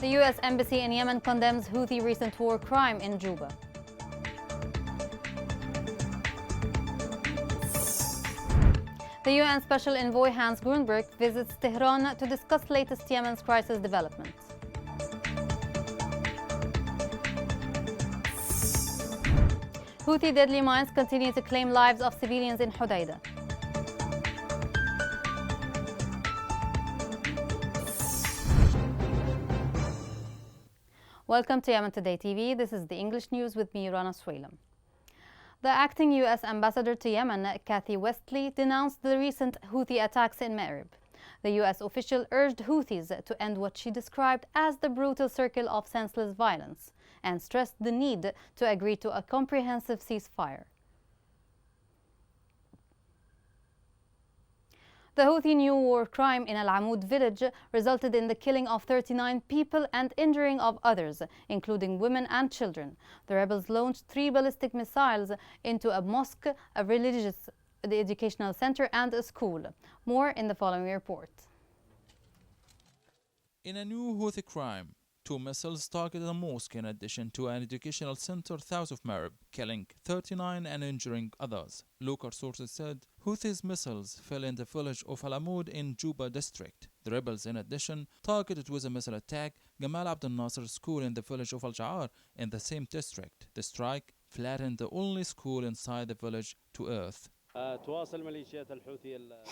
The U.S. Embassy in Yemen condemns Houthi recent war crime in Juba. The UN Special Envoy Hans Grunberg visits Tehran to discuss latest Yemen's crisis developments. Houthi deadly mines continue to claim lives of civilians in Hodeidah. Welcome to Yemen Today TV. This is the English news with me, Rana Swalem. The acting U.S. ambassador to Yemen, Kathy Westley, denounced the recent Houthi attacks in Ma'rib. The U.S. official urged Houthis to end what she described as the brutal circle of senseless violence and stressed the need to agree to a comprehensive ceasefire. The Houthi new war crime in Al Amoud village resulted in the killing of 39 people and injuring of others, including women and children. The rebels launched 3 ballistic missiles into a mosque, a religious educational center, and a school. More in the following report. In a new Houthi crime, 2 missiles targeted a mosque in addition to an educational center south of Ma'rib, killing 39 and injuring others. Local sources said Houthis' missiles fell in the village of Al Amoud in Juba district. The rebels, in addition, targeted with a missile attack Gamal Abdel Nasser school in the village of Al Ja'ar in the same district. The strike flattened the only school inside the village to earth.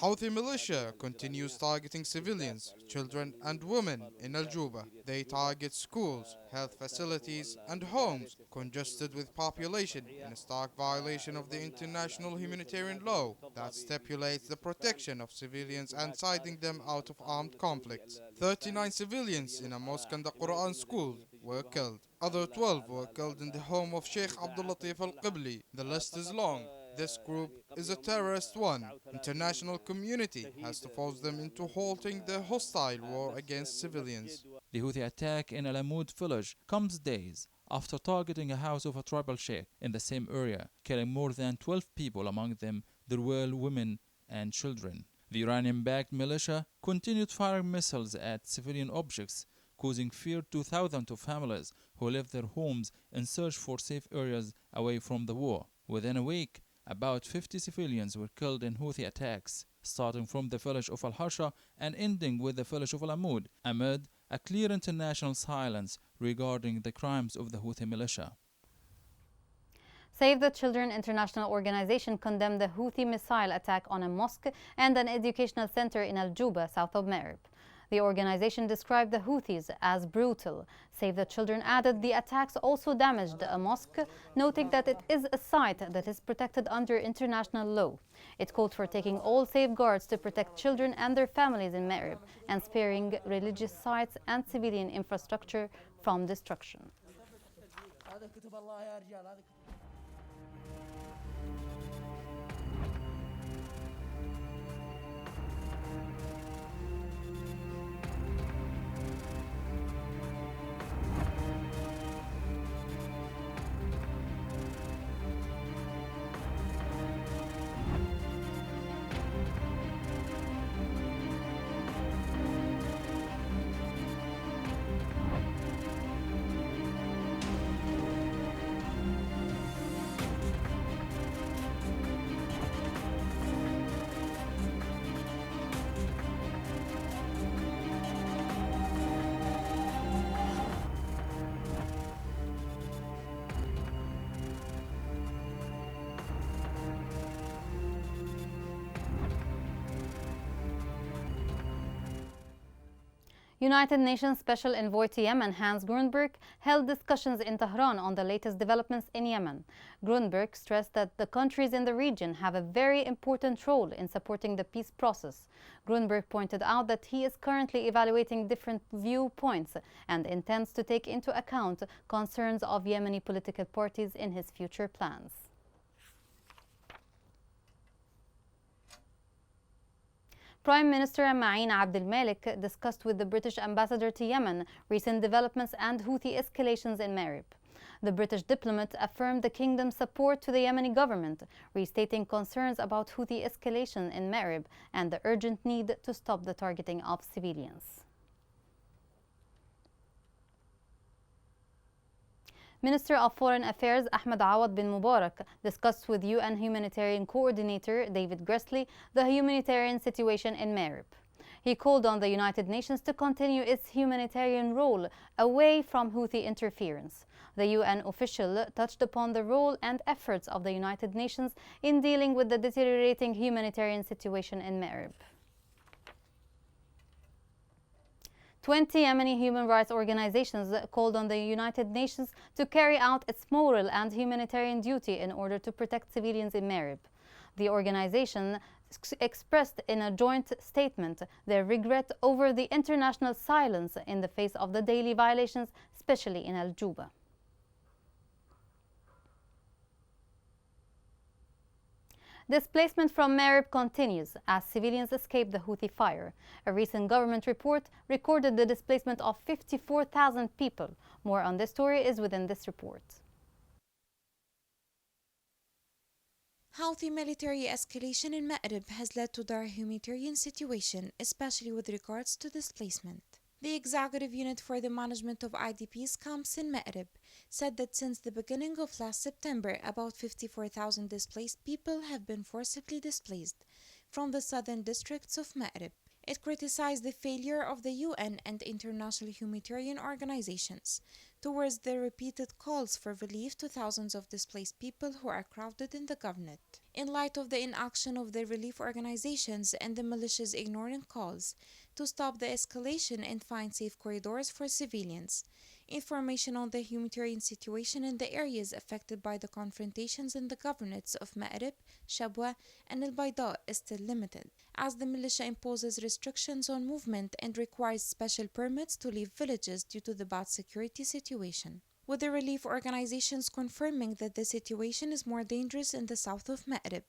Houthi militia continues targeting civilians, children and women in Al Juba. They target schools, health facilities and homes congested with population in a stark violation of the international humanitarian law that stipulates the protection of civilians and siding them out of armed conflicts. 39 civilians in a mosque and a Quran school were killed. Other 12 were killed in the home of Sheikh Abdul Latif Al-Qibli. The list is long. This group is a terrorist one. International community has to force them into halting the hostile war against civilians. The Houthi attack in Al Amoud village comes days after targeting a house of a tribal sheikh in the same area, killing more than 12 people, among them there were women and children. The Iranian-backed militia continued firing missiles at civilian objects, causing fear to thousands of families who left their homes in search for safe areas away from the war. Within a week, about 50 civilians were killed in Houthi attacks, starting from the village of Al-Harsha and ending with the village of Al Amoud, amid a clear international silence regarding the crimes of the Houthi militia. Save the Children International Organization condemned the Houthi missile attack on a mosque and an educational center in Al Juba, south of Ma'rib. The organization described the Houthis as brutal. Save the Children added the attacks also damaged a mosque, noting that it is a site that is protected under international law. It called for taking all safeguards to protect children and their families in Ma'rib and sparing religious sites and civilian infrastructure from destruction. United Nations Special Envoy to Yemen, Hans Grunberg, held discussions in Tehran on the latest developments in Yemen. Grunberg stressed that the countries in the region have a very important role in supporting the peace process. Grunberg pointed out that he is currently evaluating different viewpoints and intends to take into account concerns of Yemeni political parties in his future plans. Prime Minister Ma'in Abdel Malik discussed with the British ambassador to Yemen recent developments and Houthi escalations in Ma'rib. The British diplomat affirmed the kingdom's support to the Yemeni government, restating concerns about Houthi escalation in Ma'rib and the urgent need to stop the targeting of civilians. Minister of Foreign Affairs Ahmed Awad bin Mubarak discussed with UN Humanitarian Coordinator David Gressly the humanitarian situation in Marib. He called on the United Nations to continue its humanitarian role away from Houthi interference. The UN official touched upon the role and efforts of the United Nations in dealing with the deteriorating humanitarian situation in Marib. 20 Yemeni human rights organizations called on the United Nations to carry out its moral and humanitarian duty in order to protect civilians in Marib. The organization expressed in a joint statement their regret over the international silence in the face of the daily violations, especially in Al-Juba. Displacement from Marib continues as civilians escape the Houthi fire. A recent government report recorded the displacement of 54,000 people. More on this story is within this report. Houthi military escalation in Ma'rib has led to dire humanitarian situation, especially with regards to displacement. The Executive Unit for the Management of IDPs camps in Ma'rib said that since the beginning of last September, about 54,000 displaced people have been forcibly displaced from the southern districts of Ma'rib. It criticized the failure of the UN and international humanitarian organizations towards their repeated calls for relief to thousands of displaced people who are crowded in the governorate. In light of the inaction of the relief organizations and the militias ignoring calls to stop the escalation and find safe corridors for civilians, information on the humanitarian situation in the areas affected by the confrontations in the governorates of Ma'rib, Shabwa, and Al-Bayda is still limited, as the militia imposes restrictions on movement and requires special permits to leave villages due to the bad security situation, with the relief organizations confirming that the situation is more dangerous in the south of Ma'rib,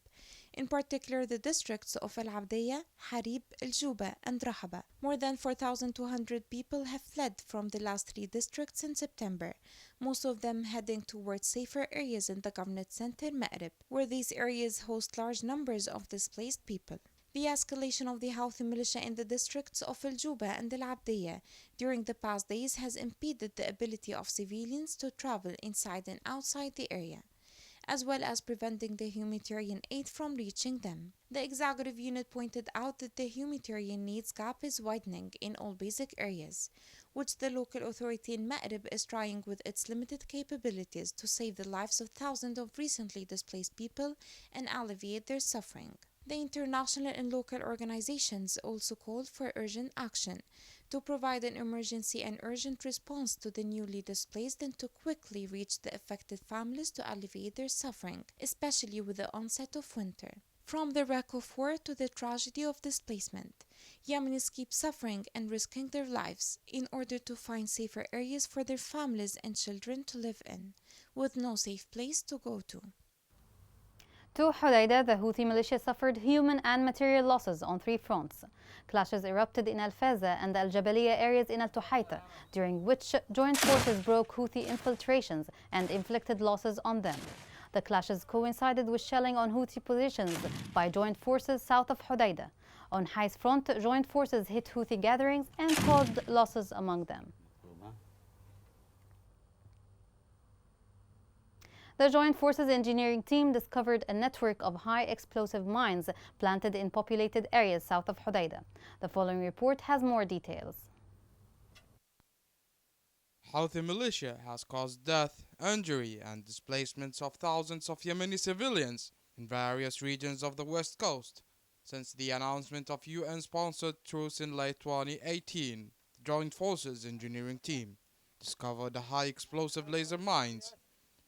in particular the districts of Al-Abdiyah, Harib, Al-Juba, and Rahaba. More than 4,200 people have fled from the last three districts in September, most of them heading towards safer areas in the governorate center, Ma'rib, where these areas host large numbers of displaced people. The escalation of the Houthi militia in the districts of Al-Juba and Al-Abdiyah during the past days has impeded the ability of civilians to travel inside and outside the area, as well as preventing the humanitarian aid from reaching them. The executive unit pointed out that the humanitarian needs gap is widening in all basic areas, which the local authority in Ma'rib is trying with its limited capabilities to save the lives of thousands of recently displaced people and alleviate their suffering. The international and local organizations also called for urgent action to provide an emergency and urgent response to the newly displaced and to quickly reach the affected families to alleviate their suffering, especially with the onset of winter. From the wreck of war to the tragedy of displacement, Yemenis keep suffering and risking their lives in order to find safer areas for their families and children to live in, with no safe place to go to. To Hodeidah, the Houthi militia suffered human and material losses on three fronts. Clashes erupted in Al-Faza and the Al-Jabaliya areas in Al-Tuhayta, during which joint forces broke Houthi infiltrations and inflicted losses on them. The clashes coincided with shelling on Houthi positions by joint forces south of Hodeidah. On Hais front, joint forces hit Houthi gatherings and caused losses among them. The Joint Forces engineering team discovered a network of high explosive mines planted in populated areas south of Hodeidah. The following report has more details. Houthi militia has caused death, injury, and displacements of thousands of Yemeni civilians in various regions of the West Coast since the announcement of UN-sponsored truce in late 2018. The Joint Forces engineering team discovered the high explosive laser mines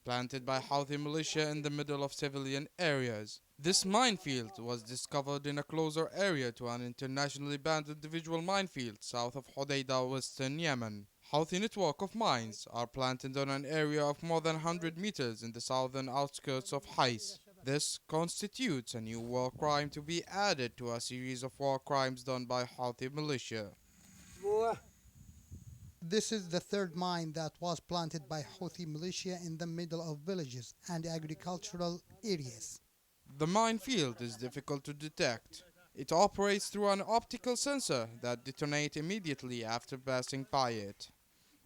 planted by Houthi militia in the middle of civilian areas. This minefield was discovered in a closer area to an internationally banned individual minefield south of Hodeidah, western Yemen. Houthi network of mines are planted on an area of more than 100 meters in the southern outskirts of Hais. This constitutes a new war crime to be added to a series of war crimes done by Houthi militia. This is the third mine that was planted by Houthi militia in the middle of villages and agricultural areas. The minefield is difficult to detect. It operates through an optical sensor that detonates immediately after passing by it.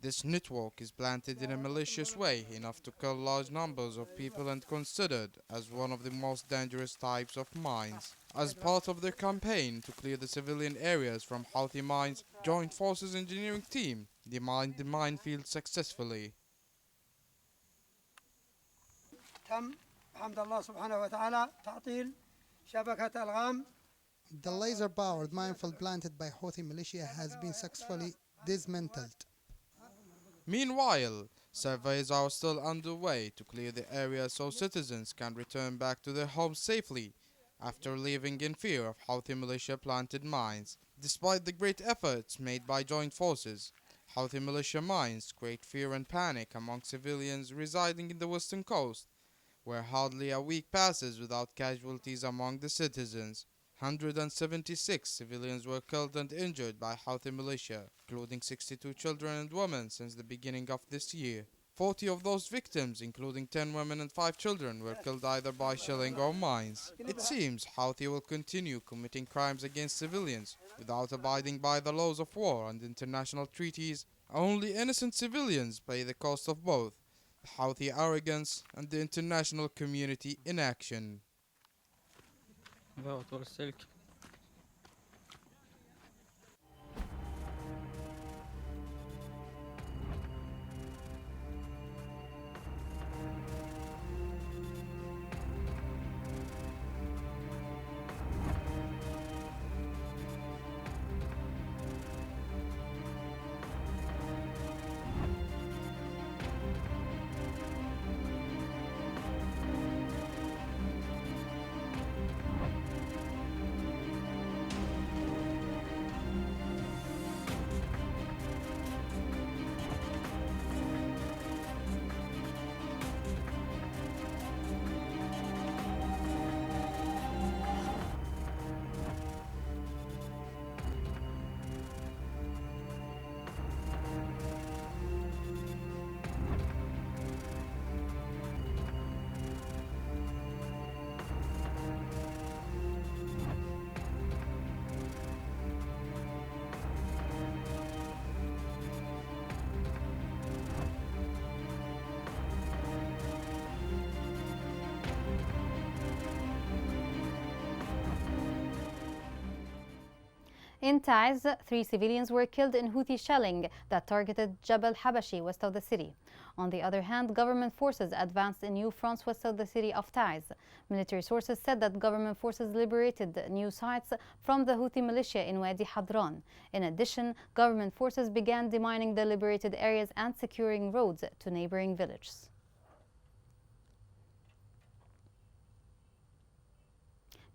This network is planted in a malicious way, enough to kill large numbers of people and considered as one of the most dangerous types of mines. As part of their campaign to clear the civilian areas from Houthi mines, Joint Forces engineering team demined the minefield successfully. تم بحمد الله سبحانه وتعالى تعطيل شبكة ألغام. The laser-powered minefield planted by Houthi militia has been successfully dismantled. Meanwhile, surveys are still underway to clear the area so citizens can return back to their homes safely after living in fear of Houthi militia planted mines. Despite the great efforts made by joint forces, Houthi militia mines create fear and panic among civilians residing in the western coast, where hardly a week passes without casualties among the citizens. 176 civilians were killed and injured by Houthi militia, including 62 children and women since the beginning of this year. 40 of those victims, including 10 women and 5 children, were killed either by shelling or mines. It seems Houthi will continue committing crimes against civilians without abiding by the laws of war and international treaties. Only innocent civilians pay the cost of both the Houthi arrogance and the international community inaction. In Taiz, 3 civilians were killed in Houthi shelling that targeted Jabal Habashi west of the city. On the other hand, government forces advanced in new fronts west of the city of Taiz. Military sources said that government forces liberated new sites from the Houthi militia in Wadi Hadran. In addition, government forces began demining the liberated areas and securing roads to neighboring villages.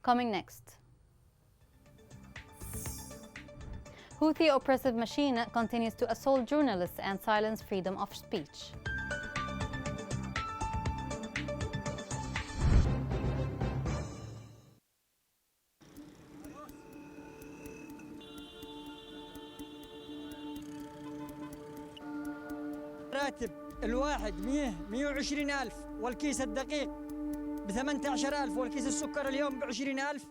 Coming next. Houthi oppressive machine continues to assault journalists and silence freedom of speech. راتب الواحد 120 ألف والكيس الدقيق ب18 ألف والكيس السكر اليوم ب20 ألف.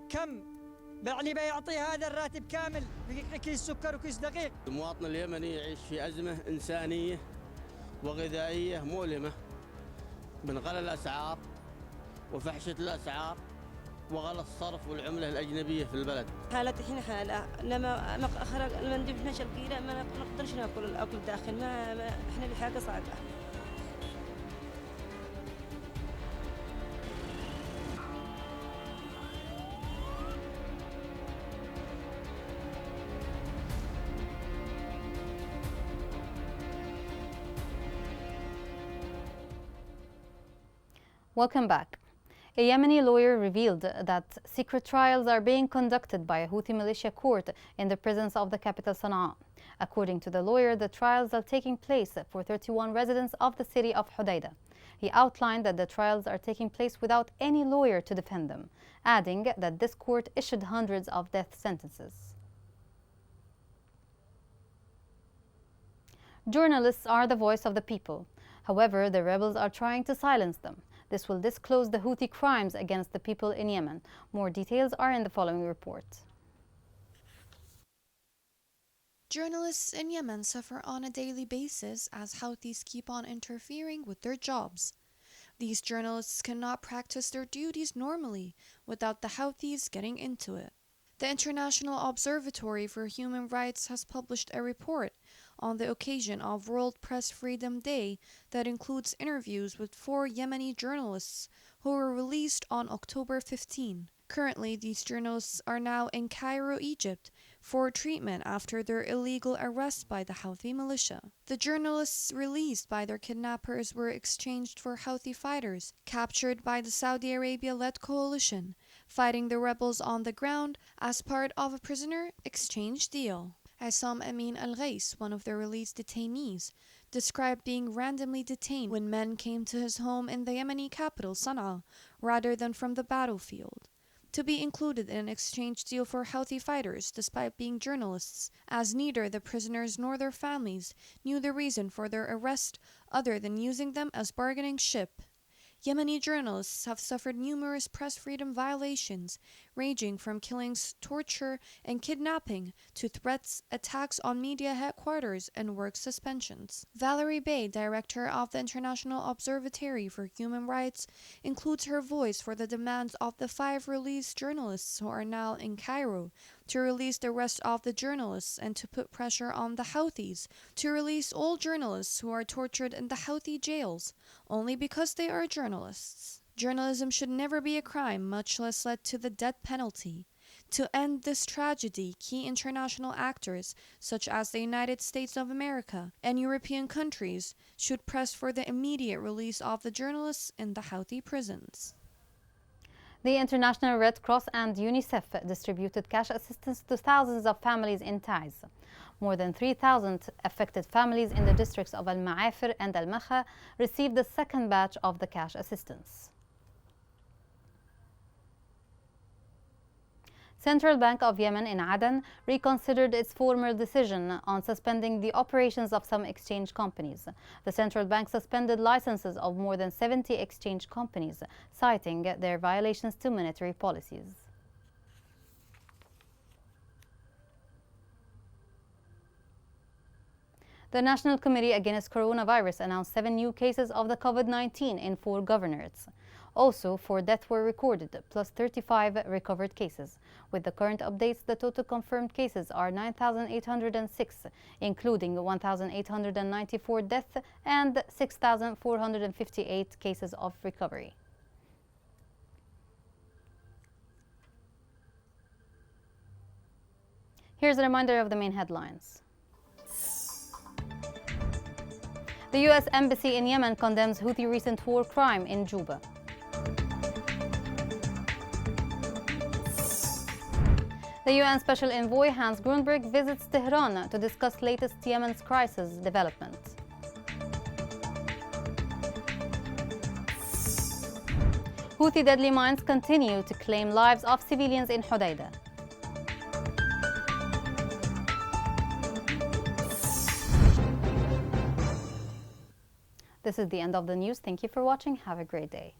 كم يعني بيعطي هذا الراتب كامل كيس سكر وكيس دقيق؟ المواطن اليمني يعيش في أزمة إنسانية وغذائية مؤلمة من غلاء الأسعار وفحشة الأسعار وغلاء الصرف والعملة الأجنبية في البلد. حالتي الحين حالة لما خرج المندوب 12 كيلو ما نقدرش ناكل الأكل داخل ما إحنا بحاجة صعبة. Welcome back. A Yemeni lawyer revealed that secret trials are being conducted by a Houthi militia court in the presence of the capital Sana'a. According to the lawyer, the trials are taking place for 31 residents of the city of Hodeidah. He outlined that the trials are taking place without any lawyer to defend them, adding that this court issued hundreds of death sentences. Journalists are the voice of the people. However, the rebels are trying to silence them. This will disclose the Houthi crimes against the people in Yemen. More details are in the following report. Journalists in Yemen suffer on a daily basis as Houthis keep on interfering with their jobs. These journalists cannot practice their duties normally without the Houthis getting into it. The International Observatory for Human Rights has published a report on the occasion of World Press Freedom Day that includes interviews with 4 Yemeni journalists who were released on October 15. Currently, these journalists are now in Cairo, Egypt, for treatment after their illegal arrest by the Houthi militia. The journalists released by their kidnappers were exchanged for Houthi fighters captured by the Saudi Arabia-led coalition, fighting the rebels on the ground as part of a prisoner exchange deal. Assam Amin al-Ghais, one of the released detainees, described being randomly detained when men came to his home in the Yemeni capital, Sana'a, rather than from the battlefield, to be included in an exchange deal for Houthi fighters despite being journalists, as neither the prisoners nor their families knew the reason for their arrest other than using them as bargaining chip. Yemeni journalists have suffered numerous press freedom violations, ranging from killings, torture, and kidnapping to threats, attacks on media headquarters, and work suspensions. Valerie Bay, director of the International Observatory for Human Rights, includes her voice for the demands of the 5 released journalists who are now in Cairo, to release the rest of the journalists and to put pressure on the Houthis to release all journalists who are tortured in the Houthi jails only because they are journalists. Journalism should never be a crime, much less led to the death penalty. To end this tragedy, key international actors, such as the United States of America and European countries, should press for the immediate release of the journalists in the Houthi prisons. The International Red Cross and UNICEF distributed cash assistance to thousands of families in Taiz. More than 3,000 affected families in the districts of Al-Ma'afir and Al-Makha received the second batch of the cash assistance. Central Bank of Yemen in Aden reconsidered its former decision on suspending the operations of some exchange companies. The central bank suspended licenses of more than 70 exchange companies, citing their violations to monetary policies. The National Committee Against Coronavirus announced 7 new cases of the COVID-19 in 4 governorates. Also, 4 deaths were recorded, plus 35 recovered cases. With the current updates, the total confirmed cases are 9,806, including 1,894 deaths and 6,458 cases of recovery. Here's a reminder of the main headlines. The U.S. Embassy in Yemen condemns Houthi recent war crime in Juba. The UN Special Envoy Hans Grunberg visits Tehran to discuss latest Yemen's crisis development. Houthi deadly mines continue to claim lives of civilians in Hodeidah. This is the end of the news. Thank you for watching. Have a great day.